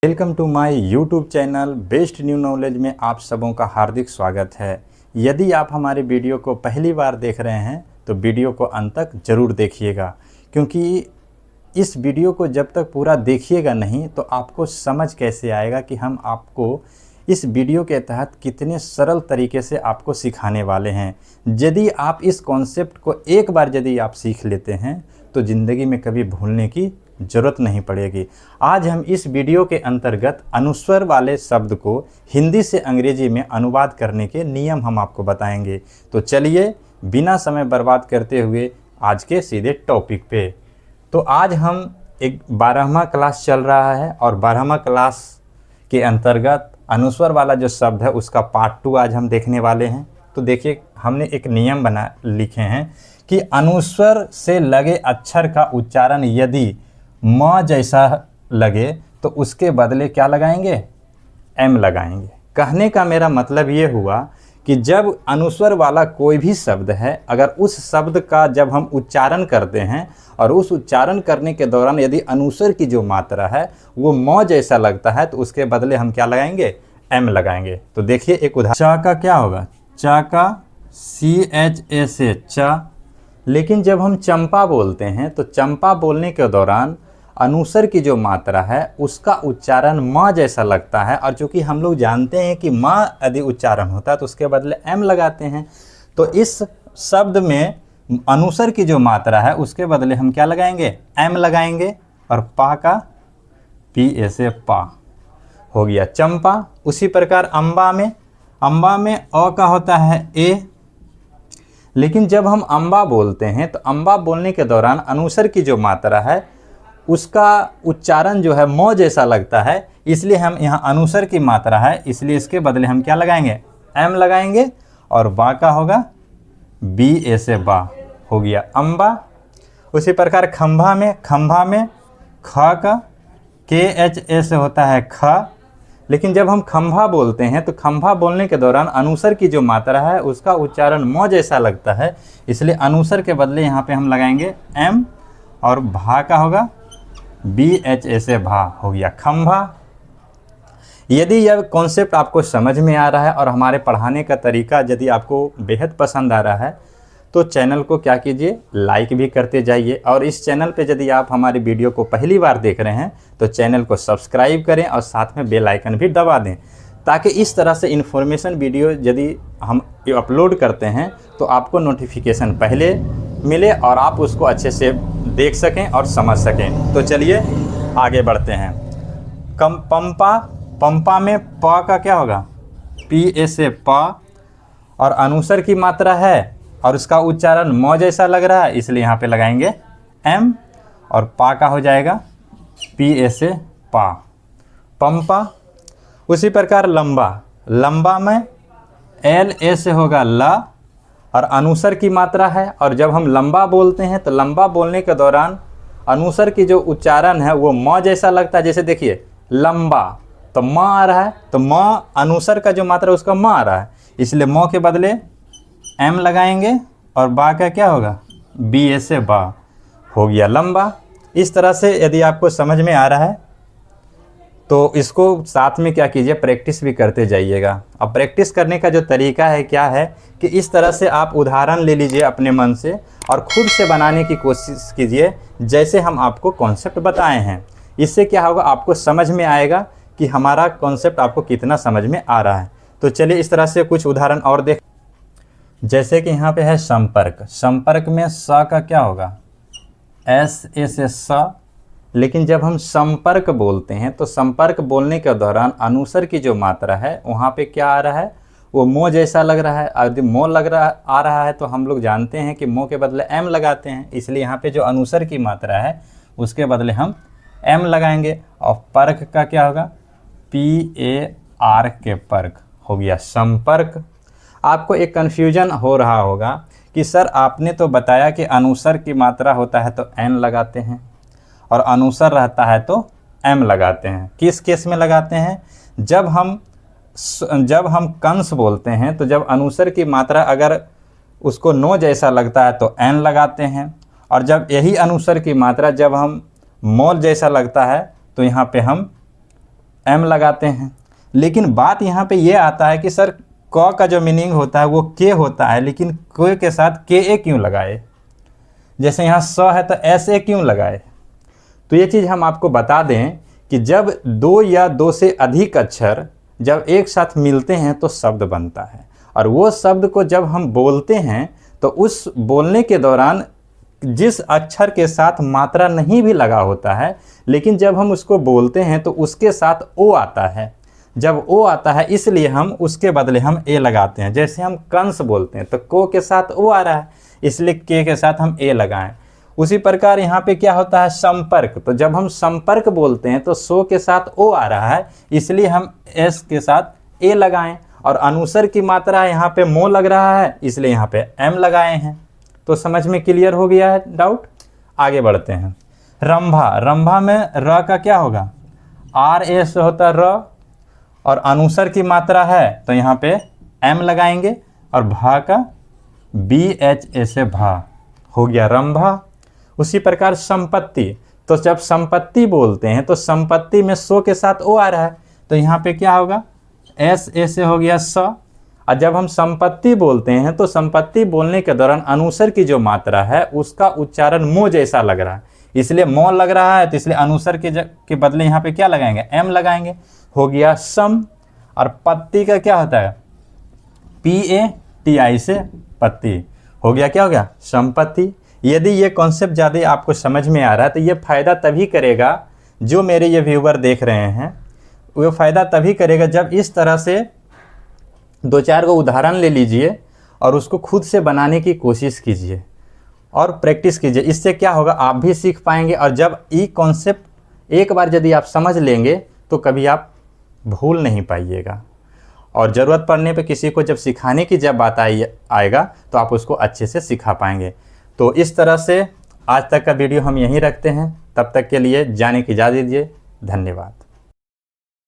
Welcome to my YouTube channel best new knowledge में आप सबों का हार्दिक स्वागत है। यदि आप हमारे वीडियो को पहली बार देख रहे हैं तो वीडियो को अंत तक ज़रूर देखिएगा, क्योंकि इस वीडियो को जब तक पूरा देखिएगा नहीं तो आपको समझ कैसे आएगा कि हम आपको इस वीडियो के तहत कितने सरल तरीके से आपको सिखाने वाले हैं। यदि आप इस कॉन्सेप्ट को एक बार यदि आप सीख लेते हैं तो ज़िंदगी में कभी भूलने की ज़रूरत नहीं पड़ेगी। आज हम इस वीडियो के अंतर्गत अनुस्वर वाले शब्द को हिंदी से अंग्रेजी में अनुवाद करने के नियम हम आपको बताएंगे। तो चलिए बिना समय बर्बाद करते हुए आज के सीधे टॉपिक पे। तो आज हम एक 12वां क्लास चल रहा है और 12वां क्लास के अंतर्गत अनुस्वर वाला जो शब्द है उसका पार्ट 2 आज हम देखने वाले हैं। तो देखिए, हमने एक नियम लिखे हैं कि अनुस्वर से लगे अक्षर का उच्चारण यदि म जैसा लगे तो उसके बदले क्या लगाएंगे? एम लगाएंगे। कहने का मेरा मतलब ये हुआ कि जब अनुस्वर वाला कोई भी शब्द है, अगर उस शब्द का जब हम उच्चारण करते हैं और उस उच्चारण करने के दौरान यदि अनुस्वर की जो मात्रा है वो म जैसा लगता है तो उसके बदले हम क्या लगाएंगे? एम लगाएंगे। तो देखिए एक उदाहरण, चा का क्या होगा? चा का CHA से चा। लेकिन जब हम चंपा बोलते हैं तो चंपा बोलने के दौरान अनुस्वर की जो मात्रा है उसका उच्चारण म जैसा लगता है, और चूँकि हम लोग जानते हैं कि म यदि उच्चारण होता है तो उसके बदले एम लगाते हैं। तो इस शब्द में अनुस्वर की जो मात्रा है उसके बदले हम क्या लगाएंगे? एम लगाएंगे। और पा का PA से पा हो गया चंपा। उसी प्रकार अम्बा में अ का होता है ए। लेकिन जब हम अम्बा बोलते हैं तो अम्बा बोलने के दौरान अनुस्वर की जो मात्रा है उसका उच्चारण जो है म जैसा लगता है, इसलिए हम यहाँ अनुस्वर की मात्रा है इसलिए इसके बदले हम क्या लगाएंगे? एम लगाएंगे। और बा का होगा BA से बा हो गया अम्बा। उसी प्रकार खंभा में ख का KHA से होता है ख। लेकिन जब हम खंभा बोलते हैं तो खंभा बोलने के दौरान अनुस्वर की जो मात्रा है उसका उच्चारण म जैसा लगता है, इसलिए अनुस्वर के बदले यहाँ पे हम लगाएंगे एम। और भा का होगा BHA से भा हो गया खंभा। यदि यह कॉन्सेप्ट आपको समझ में आ रहा है और हमारे पढ़ाने का तरीका यदि आपको बेहद पसंद आ रहा है तो चैनल को क्या कीजिए, लाइक भी करते जाइए। और इस चैनल पे यदि आप हमारे वीडियो को पहली बार देख रहे हैं तो चैनल को सब्सक्राइब करें और साथ में बेल आइकन भी दबा दें, ताकि इस तरह से इन्फॉर्मेशन वीडियो यदि हम अपलोड करते हैं तो आपको नोटिफिकेशन पहले मिले और आप उसको अच्छे से देख सकें और समझ सकें। तो चलिए आगे बढ़ते हैं। पंपा में प का क्या होगा? PA से पा। और अनुस्वर की मात्रा है और उसका उच्चारण म जैसा लग रहा है इसलिए यहाँ पे लगाएंगे एम। और पा का हो जाएगा PA से पा पंपा। उसी प्रकार लंबा में LA से होगा ला। और अनुस्वर की मात्रा है और जब हम लंबा बोलते हैं तो लंबा बोलने के दौरान अनुस्वर की जो उच्चारण है वो म जैसा लगता है। जैसे देखिए लंबा तो म आ रहा है, तो म अनुस्वर का जो मात्रा है उसका म आ रहा है, इसलिए म के बदले एम लगाएंगे। और बा का क्या होगा? BA से बा हो गया लंबा। इस तरह से यदि आपको समझ में आ रहा है तो इसको साथ में क्या कीजिए, प्रैक्टिस भी करते जाइएगा। अब प्रैक्टिस करने का जो तरीका है क्या है कि इस तरह से आप उदाहरण ले लीजिए अपने मन से और खुद से बनाने की कोशिश कीजिए जैसे हम आपको कॉन्सेप्ट बताए हैं। इससे क्या होगा, आपको समझ में आएगा कि हमारा कॉन्सेप्ट आपको कितना समझ में आ रहा है। तो चलिए इस तरह से कुछ उदाहरण और देख। जैसे कि यहाँ पे है संपर्क में स का क्या होगा? SA से स। लेकिन जब हम संपर्क बोलते हैं तो संपर्क बोलने के दौरान अनुस्वर की जो मात्रा है वहाँ पे क्या आ रहा है? वो मो जैसा लग रहा है। और यदि मो आ रहा है तो हम लोग जानते हैं कि मो के बदले एम लगाते हैं, इसलिए यहाँ पे जो अनुस्वर की मात्रा है उसके बदले हम एम लगाएंगे। और पर्क का क्या होगा? PAR के पर्क हो गया संपर्क। आपको एक कन्फ्यूजन हो रहा होगा कि सर आपने तो बताया कि अनुस्वर की मात्रा होता है तो एन लगाते हैं और अनुस्वर रहता है तो एम लगाते हैं। किस केस में लगाते हैं? जब हम कंस बोलते हैं तो जब अनुस्वर की मात्रा अगर उसको नो जैसा लगता है तो एन लगाते हैं, और जब यही अनुस्वर की मात्रा जब हम मोल जैसा लगता है तो यहाँ पे हम एम लगाते हैं। लेकिन बात यहाँ पे ये आता है कि सर क का जो मीनिंग होता है वो के होता है, लेकिन क के साथ के ए क्यों लगाए? जैसे यहाँ स है तो एस ए क्यों लगाए? तो ये चीज़ हम आपको बता दें कि जब दो या दो से अधिक अक्षर जब एक साथ मिलते हैं तो शब्द बनता है, और वो शब्द को जब हम बोलते हैं तो उस बोलने के दौरान जिस अक्षर के साथ मात्रा नहीं भी लगा होता है, लेकिन जब हम उसको बोलते हैं तो उसके साथ ओ आता है। जब ओ आता है इसलिए हम उसके बदले हम ए लगाते हैं। जैसे हम कंस बोलते हैं तो को के साथ ओ आ रहा है, इसलिए के साथ हम ए लगाएं। उसी प्रकार यहाँ पे क्या होता है, संपर्क। तो जब हम संपर्क बोलते हैं तो सो के साथ ओ आ रहा है, इसलिए हम एस के साथ ए लगाएं। और अनुस्वर की मात्रा यहाँ पे मो लग रहा है, इसलिए यहाँ पे एम लगाए हैं। तो समझ में क्लियर हो गया है डाउट? आगे बढ़ते हैं। रंभा, रंभा में र का क्या होगा, आर ए से होता है र, और अनुस्वर की मात्रा है तो यहाँ पे एम लगाएंगे, और भा का बी एच ए से भा, हो गया रंभा। उसी प्रकार संपत्ति, तो जब संपत्ति बोलते हैं तो संपत्ति में सो के साथ ओ आ रहा है, तो यहाँ पे क्या होगा, एस ए से हो गया स। और जब हम संपत्ति बोलते हैं तो संपत्ति बोलने के दौरान अनुस्वर की जो मात्रा है उसका उच्चारण मो जैसा लग रहा है, इसलिए मो लग रहा है, तो इसलिए अनुस्वर के बदले यहाँ पे क्या लगाएंगे, एम लगाएंगे, हो गया सम। और पत्ती का क्या होता है, पी ए टी आई से पत्ती, हो गया क्या हो गया, संपत्ति। यदि ये कॉन्सेप्ट ज़्यादा आपको समझ में आ रहा है तो ये फ़ायदा तभी करेगा, जो मेरे ये व्यूवर देख रहे हैं वो फ़ायदा तभी करेगा जब इस तरह से दो चार को उदाहरण ले लीजिए और उसको खुद से बनाने की कोशिश कीजिए और प्रैक्टिस कीजिए। इससे क्या होगा, आप भी सीख पाएंगे, और जब ये कॉन्सेप्ट एक बार यदि आप समझ लेंगे तो कभी आप भूल नहीं पाइएगा, और ज़रूरत पड़ने पे किसी को जब सिखाने की जब बात आएगा तो आप उसको अच्छे से सिखा पाएंगे। तो इस तरह से आज तक का वीडियो हम यहीं रखते हैं। तब तक के लिए जाने की इजाज़त दीजिए। धन्यवाद।